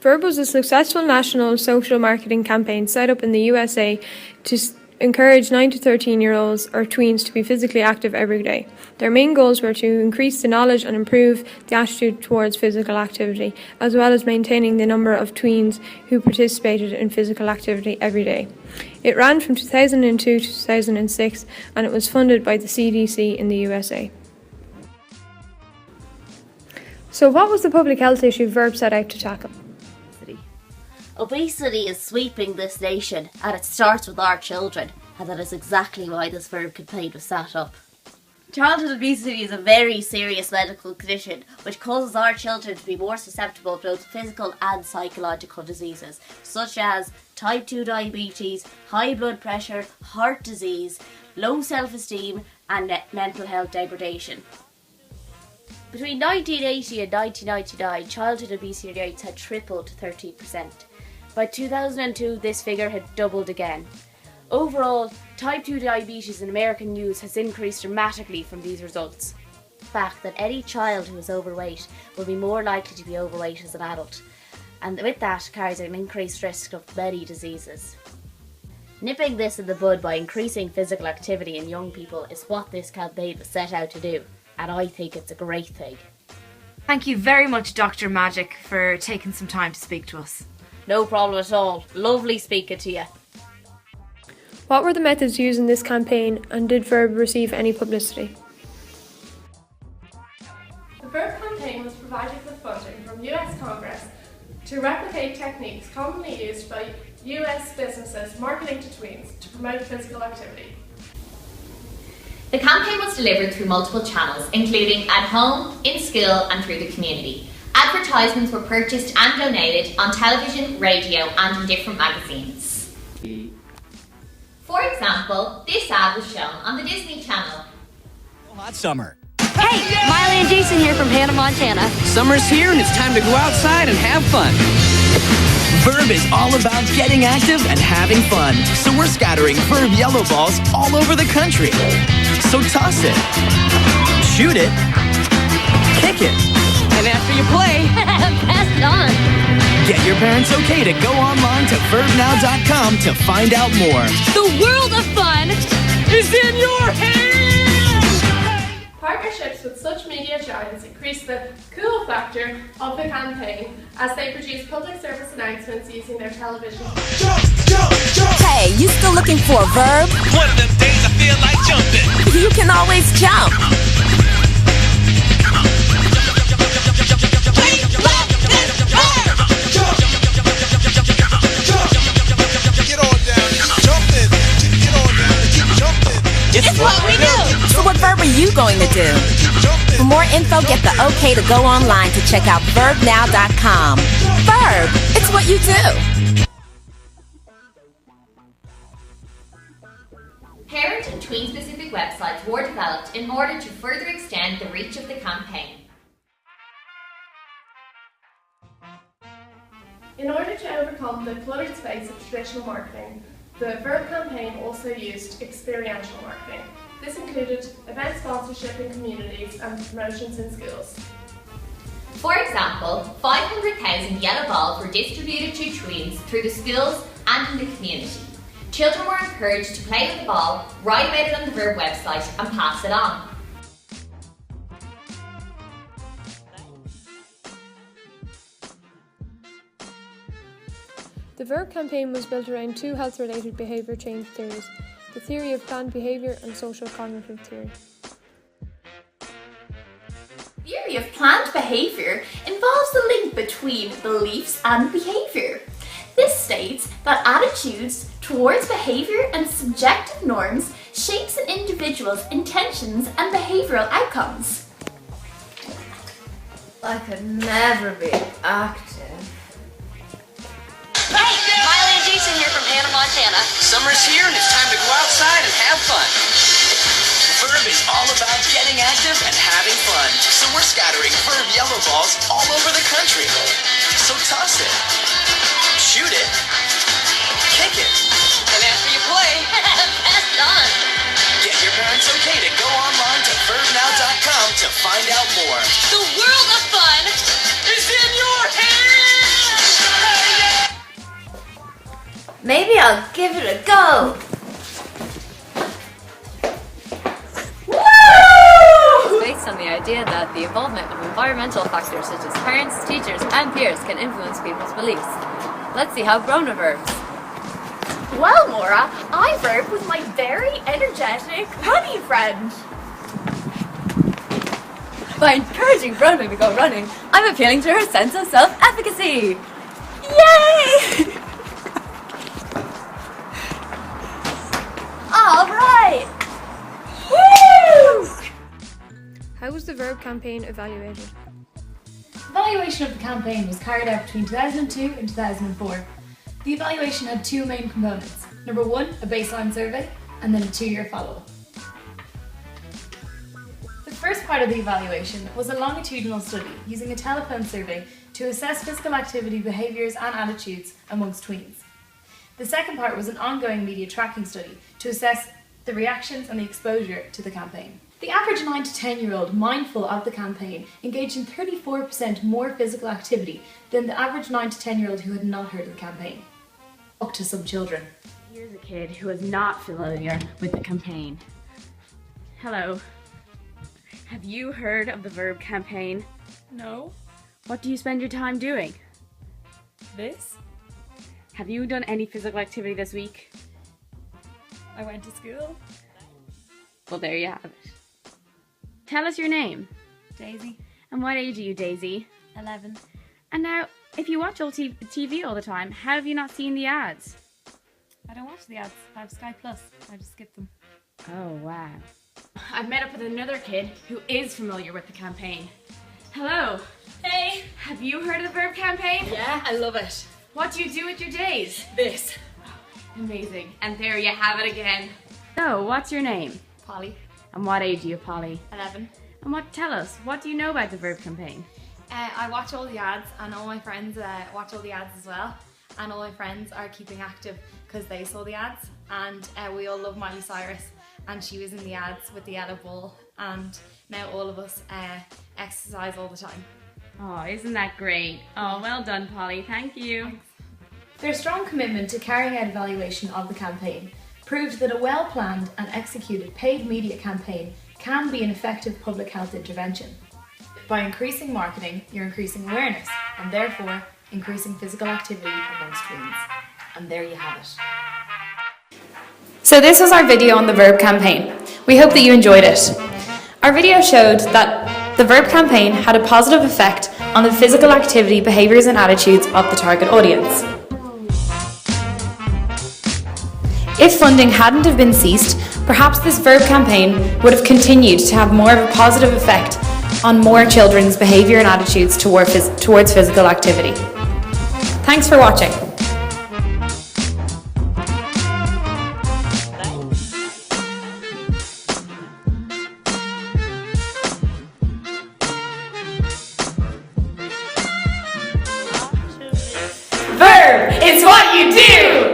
VERB was a successful national social marketing campaign set up in the USA to encourage 9 to 13-year-olds or tweens to be physically active every day. Their main goals were to increase the knowledge and improve the attitude towards physical activity, as well as maintaining the number of tweens who participated in physical activity every day. It ran from 2002 to 2006, and it was funded by the CDC in the USA. So what was the public health issue VERB set out to tackle? Obesity is sweeping this nation, and it starts with our children, and that is exactly why this VERB campaign was set up. Childhood obesity is a very serious medical condition which causes our children to be more susceptible to both physical and psychological diseases, such as type 2 diabetes, high blood pressure, heart disease, low self-esteem, and mental health degradation. Between 1980 and 1999, childhood obesity rates had tripled to 13%. By 2002, this figure had doubled again. Overall, type 2 diabetes in American youth has increased dramatically from these results. The fact that any child who is overweight will be more likely to be overweight as an adult, and with that carries an increased risk of many diseases. Nipping this in the bud by increasing physical activity in young people is what this campaign was set out to do, and I think it's a great thing. Thank you very much, Dr. Magic, for taking some time to speak to us. No problem at all. Lovely speaking to you. What were the methods used in this campaign, and did VERB receive any publicity? The VERB campaign was provided with funding from US Congress to replicate techniques commonly used by US businesses marketing to tweens to promote physical activity. The campaign was delivered through multiple channels, including at home, in school, and through the community. Advertisements were purchased and donated on television, radio, and in different magazines. For example, this ad was shown on the Disney Channel. Hot summer. Hey, Miley and Jason here from Hannah, Montana. Summer's here and it's time to go outside and have fun. VERB is all about getting active and having fun. So we're scattering VERB yellow balls all over the country. So toss it, shoot it, kick it, and after you play, pass it on. Get your parents okay to go online to verbnow.com to find out more. The world of fun Is in your hands! Partnerships with such media giants increase the cool factor of the campaign as they produce public service announcements using their television. Jump, jump, jump! Hey, you still looking for a verb? One of them days I feel like jumping. You can always jump. It's what we do! So what verb are you going to do? For more info, get the okay to go online to check out verbnow.com. Verb, it's what you do. Parent and tween-specific websites were developed in order to further extend the reach of the campaign. In order to overcome the cluttered space of traditional marketing, the VERB campaign also used experiential marketing. This included event sponsorship in communities and promotions in schools. For example, 500,000 yellow balls were distributed to tweens through the schools and in the community. Children were encouraged to play with the ball, write about it on the VERB website and pass it on. The VERB campaign was built around two health-related behaviour change theories, the theory of planned behaviour and social cognitive theory. The theory of planned behaviour involves the link between beliefs and behaviour. This states that attitudes towards behaviour and subjective norms shapes an individual's intentions and behavioural outcomes. I could never be active. Hey, Miley and Jason here from Hannah, Montana. Summer's here and it's time to go outside and have fun. VERB is all about getting active and having fun. So we're scattering VERB yellow balls all over the country. So toss it, shoot it, kick it, and after you play, pass it on. Get your parents okay to go online to verbnow.com to find out more. The world of fun is in your hands! Maybe I'll give it a go. Based on the idea that the involvement of environmental factors such as parents, teachers and peers can influence people's beliefs. Let's see how Bronagh verbs. Well, Maura, I verb with my very energetic running friend. By encouraging Bronagh to go running, I'm appealing to her sense of self-efficacy. Yay! All right. Woo! How was the verb campaign evaluated? Evaluation of the campaign was carried out between 2002 and 2004. The evaluation had two main components. Number one, a baseline survey, and then a 2-year follow-up. The first part of the evaluation was a longitudinal study using a telephone survey to assess physical activity, behaviours and attitudes amongst tweens. The second part was an ongoing media tracking study to assess the reactions and the exposure to the campaign. The average 9 to 10-year-old mindful of the campaign engaged in 34% more physical activity than the average 9 to 10-year-old who had not heard of the campaign. Up to some children. Here's a kid who is not familiar with the campaign. Hello. Have you heard of the VERB campaign? No. What do you spend your time doing? This? Have you done any physical activity this week? I went to school. Well, there you have it. Tell us your name. Daisy. And what age are you, Daisy? 11. And now, if you watch all TV all the time, how have you not seen the ads? I don't watch the ads. I have Sky Plus. I just skip them. Oh, wow. I've met up with another kid who is familiar with the campaign. Hello. Hey. Have you heard of the VERB campaign? Yeah, I love it. What do you do with your days? This. Amazing. And there you have it again. So, what's your name? Polly. And what age are you, Polly? 11. And tell us, what do you know about the VERB campaign? I watch all the ads and all my friends watch all the ads as well, and all my friends are keeping active because they saw the ads, and we all love Miley Cyrus and she was in the ads with the yellow ball, and now all of us exercise all the time. Oh, isn't that great? Oh, well done, Polly. Thank you. Thanks. Their strong commitment to carrying out evaluation of the campaign proved that a well-planned and executed paid media campaign can be an effective public health intervention. By increasing marketing, you're increasing awareness and therefore increasing physical activity amongst tweens. And there you have it. So this was our video on the VERB campaign. We hope that you enjoyed it. Our video showed that the VERB campaign had a positive effect on the physical activity, behaviours and attitudes of the target audience. If funding hadn't have been ceased, perhaps this VERB campaign would have continued to have more of a positive effect on more children's behaviour and attitudes towards physical activity. Thanks for watching. VERB is what you do!